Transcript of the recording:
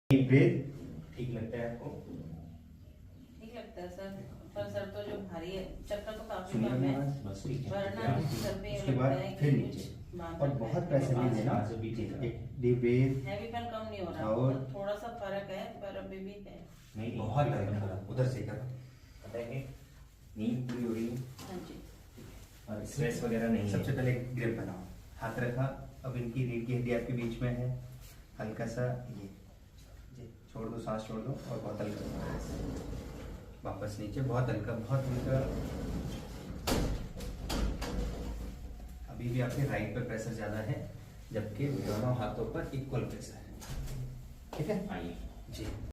Breath. ठीक लगता है आपको? ठीक लगता है सर, पर सर तो जो भारी है, चक्कर तो काफी सुनिए कम है, बस ठीक है। वरना सर पे उसके लगता बाद है फिर कि नीचे कुछ बांध और रखा बहुत है। प्रेशर नहीं देना। से पीछे की तरफ। एक डीप ब्रेथ। हैवीपन कम नहीं हो रहा और और थोड़ा सा फर्क है, पर अभी भी है। नहीं बहुत लगा उधर से करो। पता है नींद पूरी हो रही है हाँ जी। और स्ट्रेस वगैरह नहीं सबसे है। पहले ग्रिप बनाओ, हाथ रखा, अब इनकी रीढ़ की हड्डी आपके बीच में है, हल्का सा ये छोड़ दो, सांस छोड़ दो और बहुत हल्का वापस नीचे, बहुत हल्का, बहुत हल्का। अभी भी आपके राइट पर प्रेशर ज़्यादा है, जबकि दोनों हाथों पर इक्वल प्रेशर है। ठीक है, आइए जी।